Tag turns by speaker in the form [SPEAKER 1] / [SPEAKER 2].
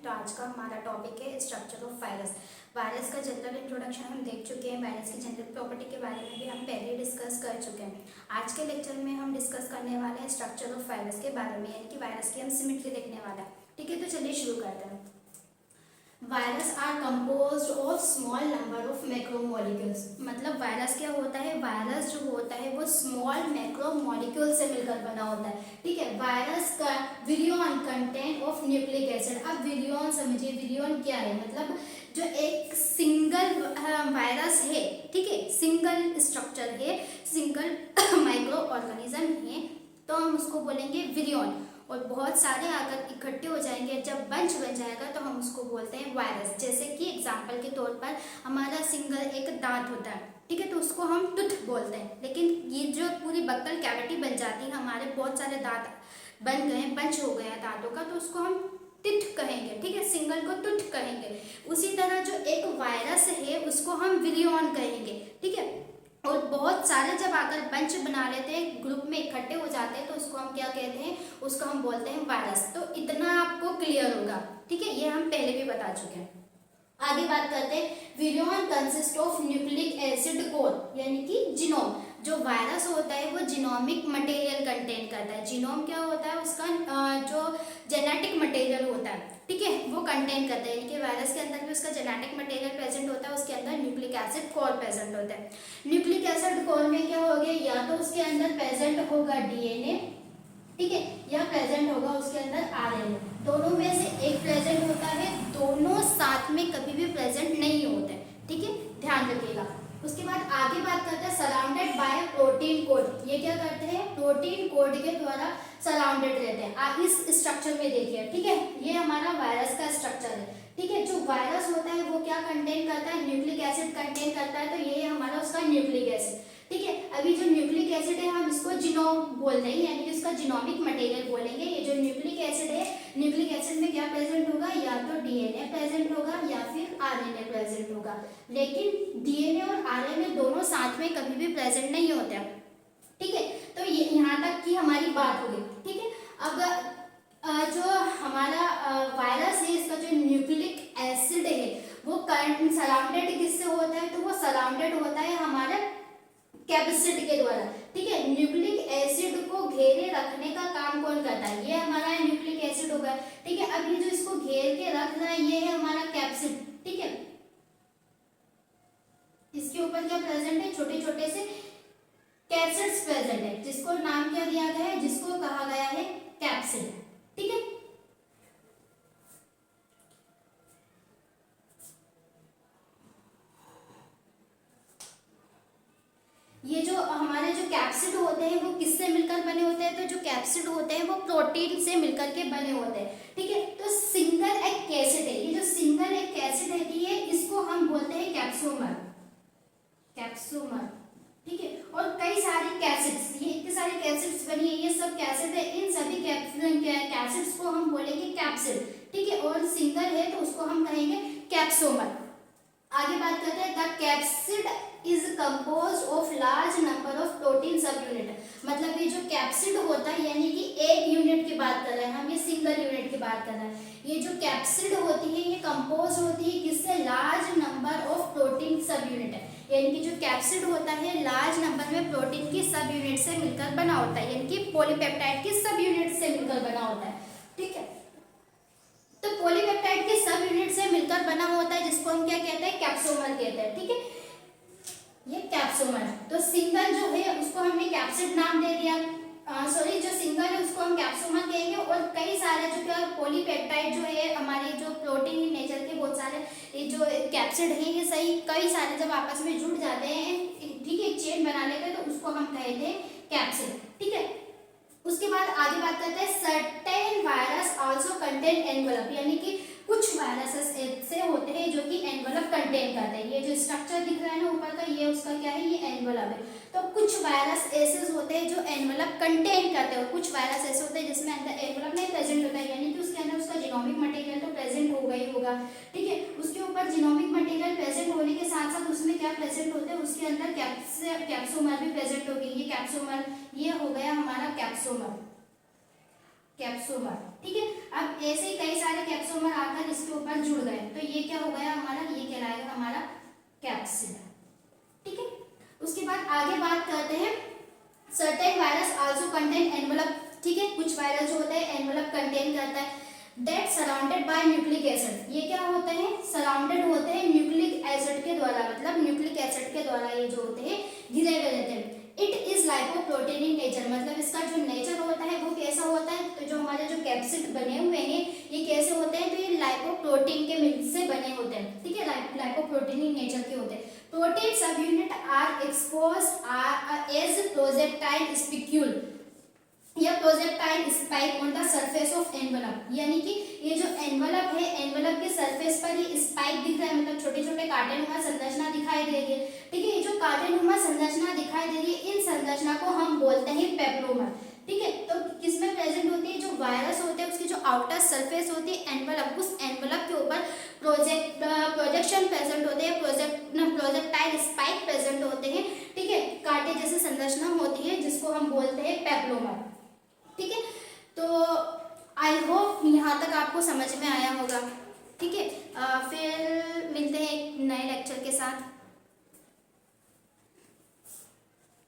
[SPEAKER 1] तो आज का हमारा टॉपिक है स्ट्रक्चर ऑफ वायरस। वायरस का जनरल इंट्रोडक्शन हम देख चुके हैं, वायरस की जनरल प्रॉपर्टी के बारे में भी हम पहले डिस्कस कर चुके हैं। आज के लेक्चर में हम डिस्कस करने वाले हैं स्ट्रक्चर ऑफ वायरस के बारे में, यानी कि वायरस की हम सिमेट्री देखने वाला है। ठीक है, तो चलिए शुरू करते हैं। Virus are composed of small number of macromolecules. मतलब वायरस क्या होता है, वायरस जो होता है वो स्मॉल मैक्रोमोलिक्यूल से मिलकर बना होता है। ठीक है, वायरस का virion content of nucleic acid. अब विरियन समझिए, विरियन क्या है, मतलब जो एक सिंगल वायरस है, ठीक है, सिंगल स्ट्रक्चर है, सिंगल माइक्रो ऑर्गेनिज्म है, तो हम उसको बोलेंगे विरियन। और बहुत सारे अगर इकट्ठे हो जाएंगे, जब बंच बन जाएगा तो हम उसको बोलते हैं वायरस। जैसे कि एग्जांपल के तौर पर हमारा सिंगल एक दांत होता है, ठीक है, तो उसको हम टूथ बोलते हैं। लेकिन ये जो पूरी बक्कल कैविटी बन जाती है, हमारे बहुत सारे दांत बन गए, बंच हो गया दांतों का, तो उसको हम टिथ कहेंगे। ठीक है, सिंगल को टूथ कहेंगे। उसी तरह जो एक वायरस है उसको हम विरियन कहेंगे। ठीक है, और बहुत सारे जब आकर बंच बना लेते हैं, ग्रुप में इकट्ठे हो जाते हैं, तो उसको हम क्या कहते हैं, उसको हम बोलते हैं वायरस। तो इतना आपको क्लियर होगा। ठीक है, ये हम पहले भी बता चुके हैं। आगे बात करते हैं, virion consist of nucleic acid core, यानी कि जीनोम। जो वायरस होता है वो जीनोमिक मटेरियल कंटेन करता है। जीनोम क्या होता है, उसका जो जेनेटिक मटेरियल होता है, ठीक है, वो कंटेन करता है। यानी कि वायरस के अंदर भी उसका जेनेटिक मटेरियल प्रेजेंट होता है, उसके अंदर न्यूक्लिक एसिड कोर प्रेजेंट होता है। न्यूक्लिक एसिड कोर में क्या हो गया, या तो उसके अंदर प्रेजेंट होगा डीएनए, ठीक है, या प्रेजेंट होगा उसके अंदर आरएनए। दोनों में से एक प्रेजेंट होता है, दोनों साथ में कभी भी प्रेजेंट नहीं होते। ठीक है, ध्यान रखिएगा। उसके बाद आगे बात करते हैं सराउंडेड बाय प्रोटीन कोड। ये क्या करते हैं, प्रोटीन कोड के द्वारा सराउंडेड रहते हैं। आप इस स्ट्रक्चर में देखिए, ठीक है, ये हमारा वायरस का स्ट्रक्चर है। ठीक है, जो वायरस होता है वो क्या कंटेन करता है, न्यूक्लिक एसिड कंटेन करता है, तो ये हमारा उसका न्यूक्लिक एसिड। ठीक है, अभी जो न्यूक्लिक एसिड है हम इसको जीनोम बोल रहे हैं, यानी कि उसका जीनोमिक मटेरियल बोलेंगे। ये जो न्यूक्लिक एसिड है, न्यूक्लिक एसिड में क्या प्रेजेंट होगा, या तो डीएनए प्रेजेंट होगा या फिर आरएनए प्रेजेंट होगा। लेकिन डीएनए और आरएनए दोनों साथ में कभी भी प्रेजेंट नहीं होते। ठीक है, तो ये यहाँ तक की हमारी बात हो गई। ठीक है, अब जो हमारा वायरस है, इसका जो न्यूक्लिक एसिड है वो सराउंडेड किससे होता है, तो वो सराउंडेड होता है हमारे कैप्सिड के द्वारा। ठीक है, न्यूक्लिक एसिड को घेरे रखने का काम कौन करता है, ये हमारा न्यूक्लिक एसिड होगा। ठीक है, अब ये जो इसको घेर के रख रहा है ये है हमारा कैप्सिड। ठीक है, इसके ऊपर क्या प्रेजेंट है, छोटे छोटे से कैप्सिड्स प्रेजेंट है, जिसको नाम क्या दिया गया है, जिसको कहा गया है कैप्सिड। ठीक है, ये जो हमारे जो कैप्सिड होते हैं वो किससे मिलकर बने होते हैं, तो जो कैप्सिड होते हैं वो प्रोटीन से मिलकर के बने होते हैं। ठीक है, तो सिंगल एक एसिड है, ये जो सिंगल एक एसिड है इसको हम बोलते हैं कैप्सोमर। कैप्सोमर, ठीक है, और कई सारी कैप्सिड्स, ये इतने सारे कैप्सिड्स बनी है, ये सब कैप्सिड है, इन सभी कैप्सिड्स को हम बोलेंगे कैप्सिड। ठीक है, और सिंगल है तो उसको हम कहेंगे कैप्सोमर। आगे बात करते हैं, the capsid is composed of large number of protein सब यूनिट। मतलब ये जो कैप्सिड होता है, यानी कि एक यूनिट की बात कर रहे हैं हम, ये सिंगल यूनिट की बात कर रहे हैं। ये जो कैप्सिड होती है ये कंपोज होती है किससे, लार्ज नंबर ऑफ प्रोटीन सब यूनिट है। यानी कि जो कैप्सिड होता है लार्ज नंबर में प्रोटीन की सब यूनिट से मिलकर बना होता है, यानी कि पॉलीपेप्टाइड की सब यूनिट से मिलकर बना होता है। ठीक है, तो पॉलीपेप्टाइड के सब यूनिट से मिलकर बना होता है, जिसको हम क्या कहते हैं, कैप्सोमर कहते हैं। ठीक है, ये कैप्सोमर। तो सिंगल जो है उसको हमने कैप्सिड नाम दे दिया, सॉरी, जो सिंगल है उसको हम कैप्सोमर कहेंगे। और कई सारे जो क्या पॉलीपेप्टाइड जो है हमारे जो प्रोटीन इन नेचर के बहुत सारे ये जो कैप्सिड है, ये सही कई सारे जब आपस में जुड़ जाते हैं, ठीक है, चेन बना लेते हैं, तो उसको हम कहते हैं कैप्सिड। ठीक है, उसके बाद आगे बात करते हैं, certain virus also contain envelope, यानी कि कुछ वायरसेस ऐसे होते हैं जो कि एनवेलप कंटेन करते हैं। ये जो स्ट्रक्चर दिख रहा है ना ऊपर का, ये उसका क्या है, ये एनवेलप है। तो कुछ वायरस ऐसे होते हैं जो एनवेलप कंटेन करते हैं, और कुछ वायरस ऐसे होते हैं जिसमें अंदर एनवेलप नहीं प्रेजेंट होता है, यानी कि उसके अंदर उसका जीनोमिक मटेरियल तो प्रेजेंट होगा ही होगा। ठीक है, उसके ऊपर जीनोमिक मटेरियल प्रेजेंट होने के साथ साथ उसमें क्या प्रेजेंट होता है, उसके अंदर कैप्सोमर भी प्रेजेंट होगी। ये कैप्सोमर, ये हो गया हमारा कैप्सोमर। कैप्सोमर, ठीक है। अब ऐसे ही कई सारे कैप्सोमर आकर इसके ऊपर जुड़ गए, तो ये क्या हो गया हमारा, ये कहलाएगा हमारा कैप्सिड। ठीक है, उसके बाद आगे बात करते हैं certain virus also contain envelope. ठीक है, कुछ वायरस जो होता है एनवेलप कंटेन करता है, that surrounded by nucleic acid. ये क्या होते हैं, सराउंडेड होते हैं न्यूक्लिक एसिड के द्वारा, मतलब न्यूक्लिक एसिड के द्वारा ये जो होते हैं घिरे हुए रहते हैं। It is lipoprotein in nature, मतलब इसका जो नेचर होता है वो कैसा होता है, तो जो हमारे जो कैप्सिड बने हुए हैं ये कैसे होते हैं, तो ये लाइपोप्रोटीन के मिल से बने होते हैं। ठीक है, लाइपोप्रोटीन इन नेचर के होते हैं। Protein subunit are exposed as projectile spicule या projectile spike on the surface of envelope, यानी कि ये जो एनवलप है, एनवलप के सरफेस पर ये स्पाइक दिख रहा है, मतलब छोटे छोटे कांटेनुमा संरचना दिखाई दे रही है। ठीक है, ये जो कांटेनुमा संरचना दिखाई दे रही है, इन संरचना को हम बोलते हैं पेप्लोमर। ठीक है, तो किसमें प्रेजेंट होती है, जो वायरस होते हैं उसकी जो आउटर सरफेस होती है एनवलप, उस एनवलप के ऊपर प्रोजेक्शन प्रेजेंट होते हैं, प्रोजेक्टाइल स्पाइक प्रेजेंट होते हैं। ठीक है, कांटे जैसे संरचना होती है जिसको हम बोलते हैं पेप्लोमर। ठीक है, तो आई होप यहाँ तक आपको समझ में आया होगा। ठीक है, फिर मिलते हैं एक नए लेक्चर के साथ।